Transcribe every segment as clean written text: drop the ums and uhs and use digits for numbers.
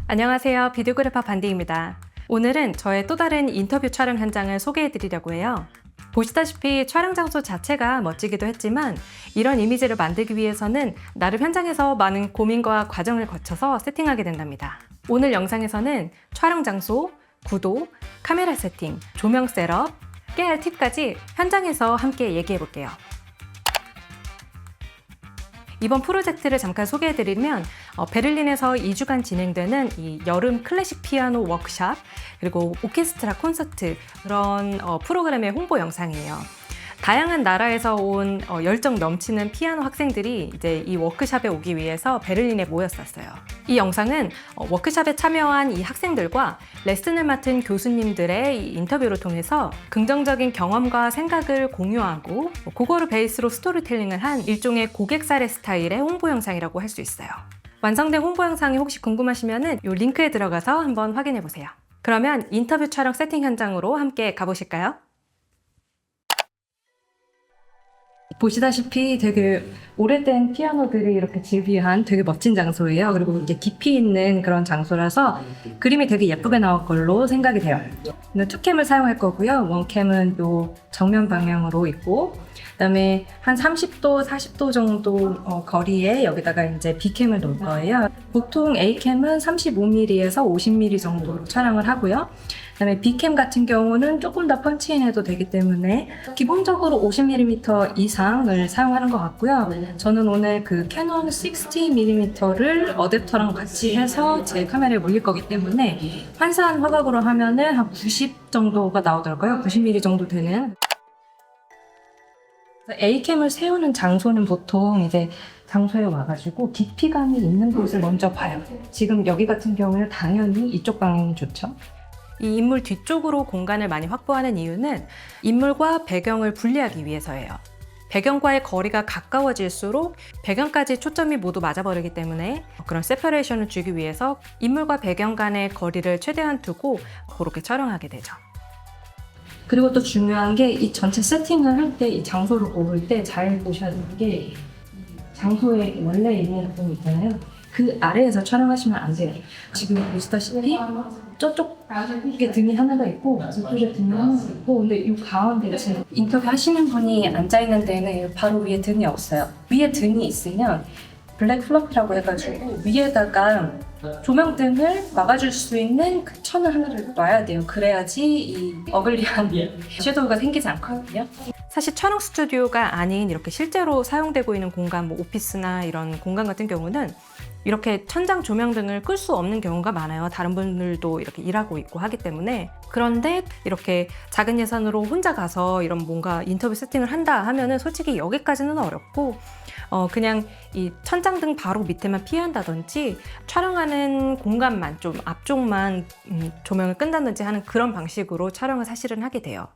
안녕하세요. 비디오그래퍼 반디입니다. 오늘은 저의 또 다른 인터뷰 촬영 현장을 소개해 드리려고 해요. 보시다시피 촬영 장소 자체가 멋지기도 했지만 이런 이미지를 만들기 위해서는 나름 현장에서 많은 고민과 과정을 거쳐서 세팅하게 된답니다. 오늘 영상에서는 촬영 장소, 구도, 카메라 세팅, 조명 셋업, 깨알 팁까지 현장에서 함께 얘기해 볼게요. 이번 프로젝트를 잠깐 소개해드리면 베를린에서 2주간 진행되는 이 여름 클래식 피아노 워크샵 그리고 오케스트라 콘서트 그런 프로그램의 홍보 영상이에요. 다양한 나라에서 온 열정 넘치는 피아노 학생들이 이제 이 워크샵에 오기 위해서 베를린에 모였었어요. 이 영상은 워크샵에 참여한 이 학생들과 레슨을 맡은 교수님들의 이 인터뷰를 통해서 긍정적인 경험과 생각을 공유하고 그거를 베이스로 스토리텔링을 한 일종의 고객사례 스타일의 홍보 영상이라고 할 수 있어요. 완성된 홍보 영상이 혹시 궁금하시면 이 링크에 들어가서 한번 확인해 보세요. 그러면 인터뷰 촬영 세팅 현장으로 함께 가보실까요? 보시다시피 되게 오래된 피아노들이 이렇게 즐비한 되게 멋진 장소예요. 그리고 이게 깊이 있는 그런 장소라서 그림이 되게 예쁘게 나올 걸로 생각이 돼요. 투캠을 사용할 거고요. 원캠은 요 정면 방향으로 있고 그다음에 한 30도, 40도 정도 거리에 여기다가 이제 B캠을 놓을 거예요. 보통 A캠은 35mm에서 50mm 정도로 촬영을 하고요. 그다음에 B캠 같은 경우는 조금 더 펀치인해도 되기 때문에 기본적으로 50mm 이상을 사용하는 것 같고요. 저는 오늘 그 캐논 60mm를 어댑터랑 같이 해서 제 카메라에 올릴 거기 때문에 환산 화각으로 하면은 한 90 정도가 나오더라고요. 90mm 정도 되는. A캠을 세우는 장소는 보통 이제 장소에 와가지고 깊이감이 있는 곳을 먼저 봐요. 지금 여기 같은 경우는 당연히 이쪽 방향이 좋죠. 이 인물 뒤쪽으로 공간을 많이 확보하는 이유는 인물과 배경을 분리하기 위해서예요. 배경과의 거리가 가까워질수록 배경까지 초점이 모두 맞아버리기 때문에 그런 세퍼레이션을 주기 위해서 인물과 배경 간의 거리를 최대한 두고 그렇게 촬영하게 되죠. 그리고 또 중요한 게 이 전체 세팅을 할 때 이 장소를 고를 때 잘 보셔야 되는 게 장소에 원래 있는 부분 있잖아요. 그 아래에서 촬영하시면 안 돼요. 지금 보시다시피 저쪽에 등이 하나가 있고 저쪽에 등이 하나가 있고 근데 이 가운데 지금 인터뷰 하시는 분이 앉아있는 데는 바로 위에 등이 없어요. 위에 등이 있으면 블랙 플러피라고 해가지고 위에다가 조명등을 막아줄 수 있는 그 천을 하나를 놔야 돼요. 그래야지 이 어글리한 섀도우가 생기지 않거든요. 사실 촬영 스튜디오가 아닌 이렇게 실제로 사용되고 있는 공간, 뭐 오피스나 이런 공간 같은 경우는 이렇게 천장 조명등을 끌 수 없는 경우가 많아요. 다른 분들도 이렇게 일하고 있고 하기 때문에. 그런데 이렇게 작은 예산으로 혼자 가서 이런 뭔가 인터뷰 세팅을 한다 하면은 솔직히 여기까지는 어렵고 그냥 이 천장등 바로 밑에만 피한다든지 촬영하는 공간만 좀 앞쪽만 조명을 끈다든지 하는 그런 방식으로 촬영을 사실은 하게 돼요.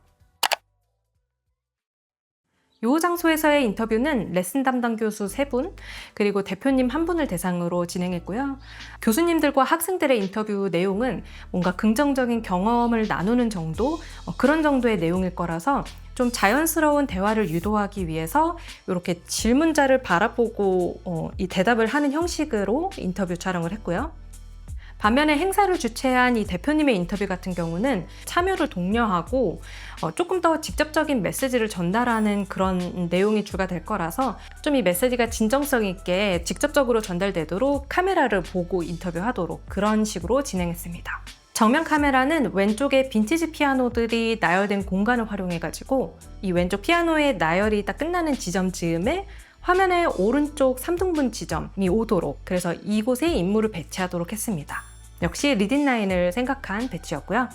이 장소에서의 인터뷰는 레슨 담당 교수 3분, 그리고 대표님 1분을 대상으로 진행했고요. 교수님들과 학생들의 인터뷰 내용은 뭔가 긍정적인 경험을 나누는 정도, 그런 정도의 내용일 거라서 좀 자연스러운 대화를 유도하기 위해서 이렇게 질문자를 바라보고 이 대답을 하는 형식으로 인터뷰 촬영을 했고요. 반면에 행사를 주최한 이 대표님의 인터뷰 같은 경우는 참여를 독려하고 조금 더 직접적인 메시지를 전달하는 그런 내용이 주가 될 거라서 좀 이 메시지가 진정성 있게 직접적으로 전달되도록 카메라를 보고 인터뷰하도록 그런 식으로 진행했습니다. 정면 카메라는 왼쪽에 빈티지 피아노들이 나열된 공간을 활용해가지고 이 왼쪽 피아노의 나열이 딱 끝나는 지점 즈음에 화면의 오른쪽 3등분 지점이 오도록 그래서 이곳에 인물을 배치하도록 했습니다. 역시 리딩라인을 생각한 배치였고요.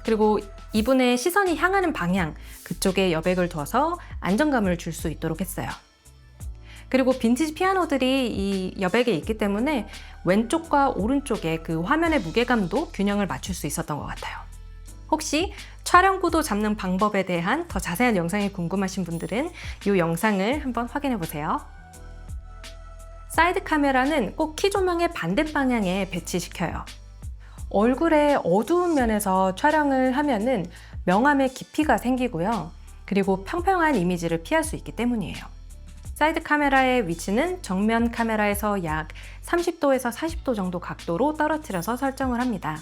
그리고 이분의 시선이 향하는 방향, 그쪽에 여백을 둬서 안정감을 줄 수 있도록 했어요. 그리고 빈티지 피아노들이 이 여백에 있기 때문에 왼쪽과 오른쪽에 그 화면의 무게감도 균형을 맞출 수 있었던 것 같아요. 혹시 촬영 구도 잡는 방법에 대한 더 자세한 영상이 궁금하신 분들은 이 영상을 한번 확인해 보세요. 사이드 카메라는 꼭 키 조명의 반대 방향에 배치시켜요. 얼굴의 어두운 면에서 촬영을 하면은 명암의 깊이가 생기고요. 그리고 평평한 이미지를 피할 수 있기 때문이에요. 사이드 카메라의 위치는 정면 카메라에서 약 30도에서 40도 정도 각도로 떨어뜨려서 설정을 합니다.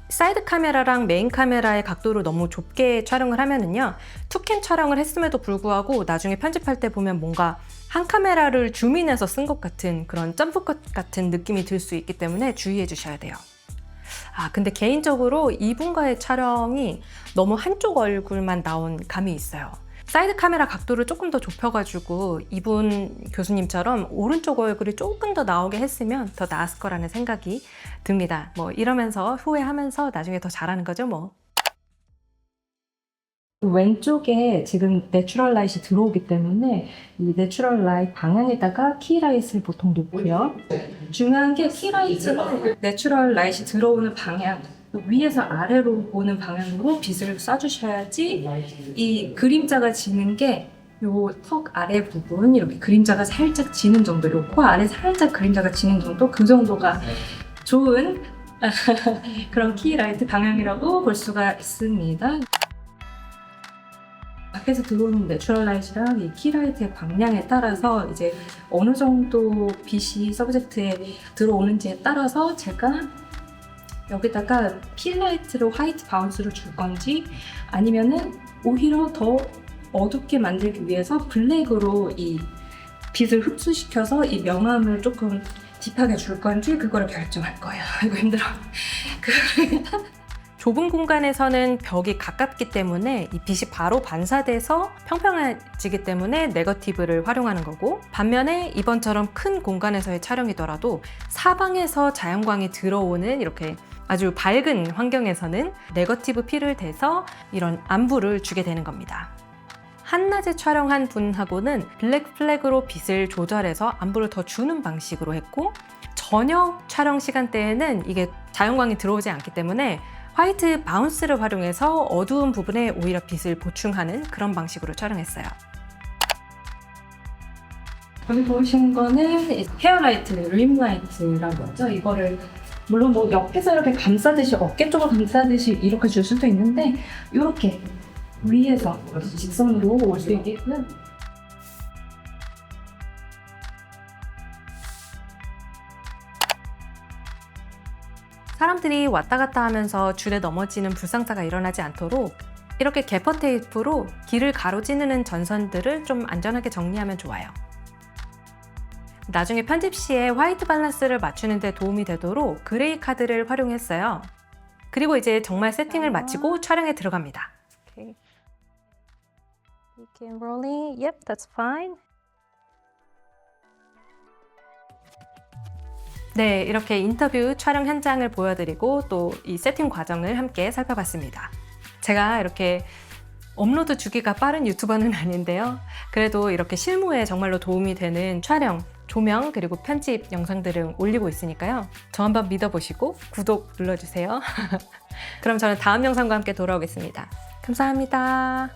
사이드 카메라랑 메인 카메라의 각도를 너무 좁게 촬영을 하면은요, 투캠 촬영을 했음에도 불구하고 나중에 편집할 때 보면 뭔가 한 카메라를 줌인해서 쓴 것 같은 그런 점프컷 같은 느낌이 들 수 있기 때문에 주의해 주셔야 돼요. 근데 개인적으로 이분과의 촬영이 너무 한쪽 얼굴만 나온 감이 있어요. 사이드 카메라 각도를 조금 더 좁혀가지고 이분 교수님처럼 오른쪽 얼굴이 조금 더 나오게 했으면 더 나았을 거라는 생각이 듭니다. 뭐 이러면서 후회하면서 나중에 더 잘하는 거죠 뭐. 왼쪽에 지금 내추럴 라이트이 들어오기 때문에 이 내추럴 라이트 방향에다가 키라이트를 보통 놓고요. 중요한 게 키라이트는 내추럴 라이트이 들어오는 방향, 위에서 아래로 보는 방향으로 빛을 쏴주셔야지 이 그림자가 지는 게 요 턱 아래 부분 이렇게 그림자가 살짝 지는 정도, 요 코 아래 살짝 그림자가 지는 정도, 그 정도가 좋은 그런 키라이트 방향이라고 볼 수가 있습니다. 밖에서 들어오는 내추럴 라이트랑 이 키라이트의 방향에 따라서 이제 어느 정도 빛이 서브젝트에 들어오는지에 따라서 제가 여기다가 필라이트로 화이트 바운스를 줄 건지 아니면은 오히려 더 어둡게 만들기 위해서 블랙으로 이 빛을 흡수시켜서 이 명암을 조금 딥하게 줄 건지 그거를 결정할 거예요. 이거 힘들어. 좁은 공간에서는 벽이 가깝기 때문에 이 빛이 바로 반사돼서 평평해지기 때문에 네거티브를 활용하는 거고, 반면에 이번처럼 큰 공간에서의 촬영이더라도 사방에서 자연광이 들어오는 이렇게 아주 밝은 환경에서는 네거티브 필을 대서 이런 암부를 주게 되는 겁니다. 한낮에 촬영한 분하고는 블랙 플래그로 빛을 조절해서 암부를 더 주는 방식으로 했고, 저녁 촬영 시간대에는 이게 자연광이 들어오지 않기 때문에 화이트 바운스를 활용해서 어두운 부분에 오히려 빛을 보충하는 그런 방식으로 촬영했어요. 여기 보시는 거는 헤어라이트, 림라이트라고 하죠. 이거를 물론 뭐 옆에서 이렇게 감싸듯이 어깨 쪽을 감싸듯이 이렇게 줄 수도 있는데 이렇게 위에서 직선으로 올 수 있게끔 사람들이 왔다 갔다 하면서 줄에 넘어지는 불상사가 일어나지 않도록 이렇게 개퍼 테이프로 길을 가로지르는 전선들을 좀 안전하게 정리하면 좋아요. 나중에 편집 시에 화이트 밸런스를 맞추는 데 도움이 되도록 그레이 카드를 활용했어요. 그리고 이제 정말 세팅을 마치고 촬영에 들어갑니다. Okay. You can roll it. Yep, that's fine. 네, 이렇게 인터뷰 촬영 현장을 보여드리고 또 이 세팅 과정을 함께 살펴봤습니다. 제가 이렇게 업로드 주기가 빠른 유튜버는 아닌데요. 그래도 이렇게 실무에 정말로 도움이 되는 촬영, 조명, 그리고 편집 영상들을 올리고 있으니까요. 저 한번 믿어보시고 구독 눌러주세요. 그럼 저는 다음 영상과 함께 돌아오겠습니다. 감사합니다.